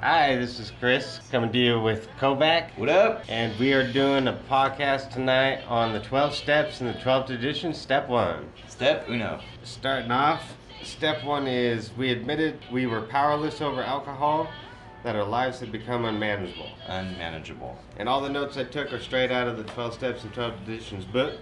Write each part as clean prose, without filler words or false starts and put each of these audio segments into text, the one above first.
Hi, this is Chris coming to you with Kovaj. What up? And we are doing a podcast tonight on the 12 steps in the 12th edition, step 1. Step uno. Starting off, step 1 is we admitted we were powerless over alcohol, that our lives had become unmanageable. Unmanageable. And all the notes I took are straight out of the 12 steps in 12th edition's book.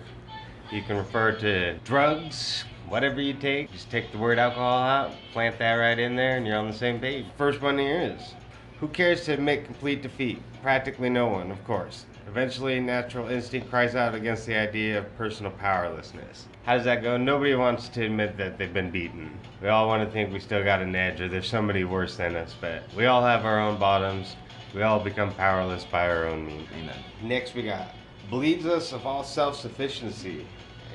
You can refer to drugs, whatever you take, just take the word alcohol out, plant that right in there, and you're on the same page. First one here is, who cares to admit complete defeat? Practically no one, of course. Eventually, natural instinct cries out against the idea of personal powerlessness. How does that go? Nobody wants to admit that they've been beaten. We all want to think we still got an edge or there's somebody worse than us, but we all have our own bottoms. We all become powerless by our own means. Amen. Next we got, believes us of all self-sufficiency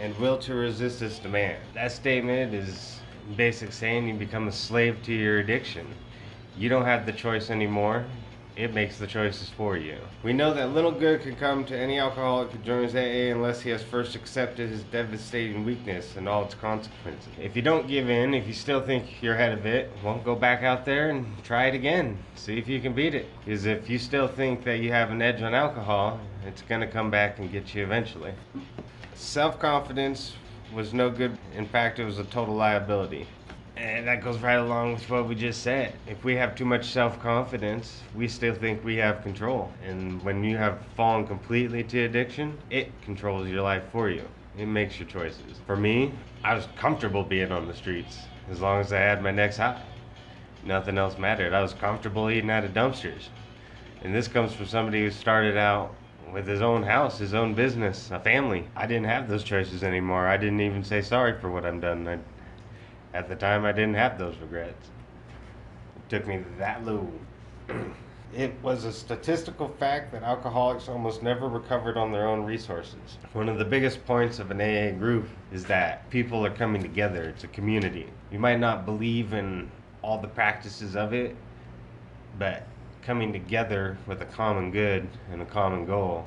and will to resist its demand. That statement is basic saying you become a slave to your addiction. You don't have the choice anymore. It makes the choices for you. We know that little good can come to any alcoholic who joins AA unless he has first accepted his devastating weakness and all its consequences. If you don't give in, if you still think you're ahead of it, well, go back out there and try it again. See if you can beat it. Because if you still think that you have an edge on alcohol, it's gonna come back and get you eventually. Self-confidence was no good. In fact, it was a total liability. And that goes right along with what we just said. If we have too much self-confidence, we still think we have control. And when you have fallen completely to addiction, it controls your life for you. It makes your choices. For me, I was comfortable being on the streets as long as I had my next high. Nothing else mattered. I was comfortable eating out of dumpsters. And this comes from somebody who started out with his own house, his own business, a family. I didn't have those choices anymore. I didn't even say sorry for what I've done. At the time, I didn't have those regrets. It took me that low. It was a statistical fact that alcoholics almost never recovered on their own resources. One of the biggest points of an AA group is that people are coming together. It's a community. You might not believe in all the practices of it, but coming together with a common good and a common goal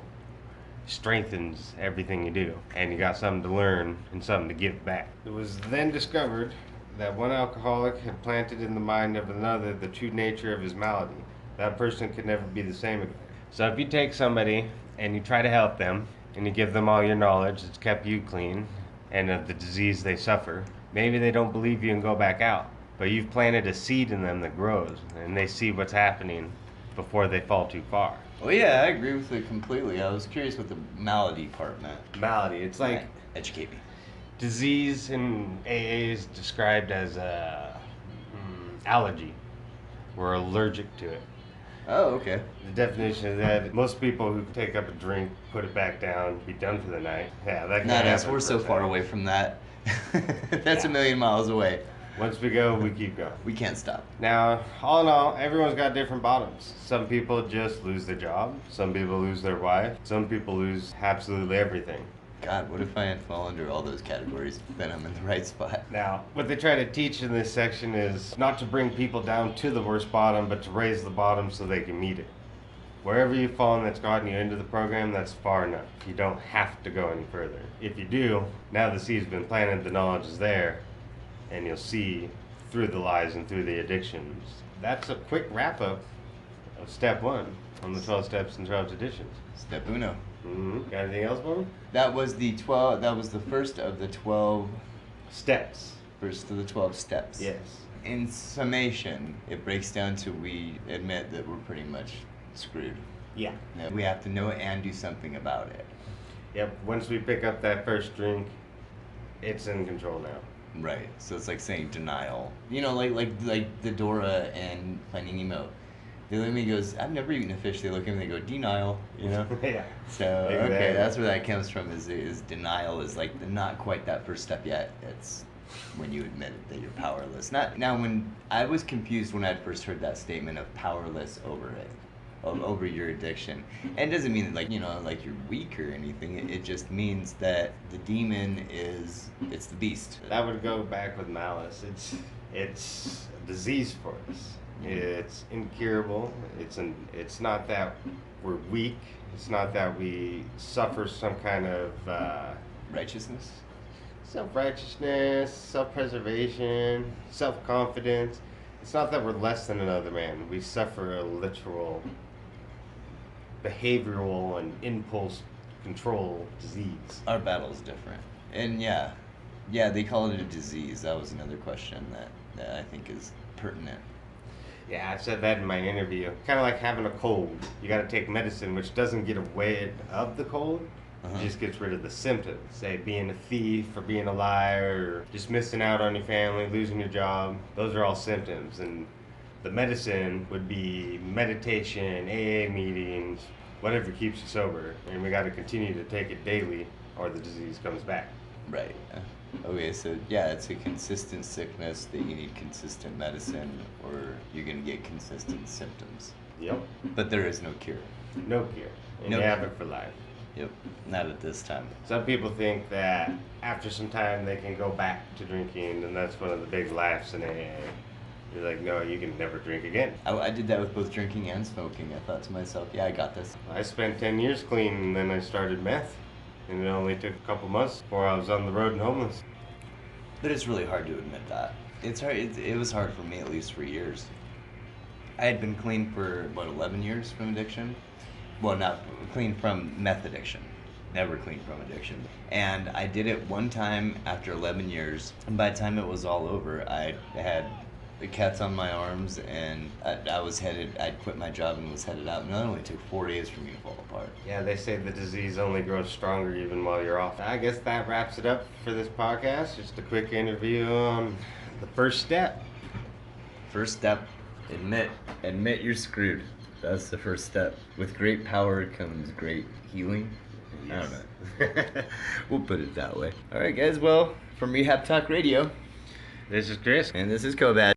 strengthens everything you do. And you got something to learn and something to give back. It was then discovered that one alcoholic had planted in the mind of another the true nature of his malady. That person could never be the same again. So if you take somebody and you try to help them and you give them all your knowledge that's kept you clean and of the disease they suffer, maybe they don't believe you and go back out. But you've planted a seed in them that grows and they see what's happening before they fall too far. Well, yeah, I agree with it completely. I was curious what the malady part meant. Malady, it's like Educate me. disease in AA is described as allergy. We're allergic to it. Oh, okay. The definition of that, most people who take up a drink, put it back down, be done for the night. Yeah, that can happen We're so for a far second. away from that. That's Yeah. a million miles away. Once we go, we keep going. We can't stop. Now, all in all, everyone's got different bottoms. Some people just lose their job. Some people lose their wife. Some people lose absolutely everything. God, what if I had fall under all those categories? Then I'm in the right spot. Now, what they try to teach in this section is not to bring people down to the worst bottom, but to raise the bottom so they can meet it. Wherever you've fallen that's gotten you into the program, that's far enough. You don't have to go any further. If you do, now the seed's been planted, the knowledge is there, and you'll see through the lies and through the addictions. That's a quick wrap-up of step 1 on the 12 steps and 12 editions. Step uno. Got anything else for me? That was the 12. That was the first of the 12. Steps. First of the 12 steps. Yes. In summation, it breaks down to we admit that we're pretty much screwed. Yeah. That we have to know and do something about it. Yep. Once we pick up that first drink, it's in control now. Right. So it's like saying denial. You know, like the Dora and Finding Nemo. The enemy goes, I've never eaten a fish. They look at him and they go, denial. You know. Yeah. So Exactly. okay, that's where that comes from. Is denial is like not quite that first step yet. It's when you admit that you're powerless. Not now. When I was confused when I first heard that statement of powerless over it. Over your addiction. And it doesn't mean that, like, you know, like you're weak or anything. It just means that the demon it's the beast. That would go back with malice. It's a disease for us. It's incurable. It's not that we're weak. It's not that we suffer some kind of Righteousness? self-righteousness, self-preservation, self-confidence. It's not that we're less than another man. We suffer a literal behavioral and impulse control disease. Our battle's different. And yeah, they call it a disease. That was another question that I think is pertinent. Yeah, I've said that in my interview. Kind of like having a cold. You got to take medicine, which doesn't get rid of the cold. It just gets rid of the symptoms. Say being a thief or being a liar or just missing out on your family, losing your job. Those are all symptoms. And the medicine would be meditation, AA meetings, whatever keeps you sober. And we got to continue to take it daily or the disease comes back. Right. Okay, so yeah, it's a consistent sickness that you need consistent medicine or you're going to get consistent symptoms. Yep. But there is no cure. No cure. And No you have cure. it for life. Yep, not at this time. Some people think that after some time they can go back to drinking, and that's one of the big laughs in AA. You're like, no, you can never drink again. I did that with both drinking and smoking. I thought to myself, yeah, I got this. I spent 10 years clean, and then I started meth. And it only took a couple months before I was on the road and homeless. But it's really hard to admit that. It's hard. It was hard for me, at least for years. I had been clean for, 11 years from addiction? Well, not clean from meth addiction. Never clean from addiction. And I did it one time after 11 years. And by the time it was all over, I had the cats on my arms and I'd quit my job and was headed out. And it only took 4 days for me to fall apart. Yeah, they say the disease only grows stronger even while you're off. I guess that wraps it up for this podcast. Just a quick interview on the first step. First step, admit you're screwed. That's the first step. With great power comes great healing. Yes. I don't know. We'll put it that way. All right, guys. Well, from Rehab Talk Radio, This is Chris. and this is Kovaj.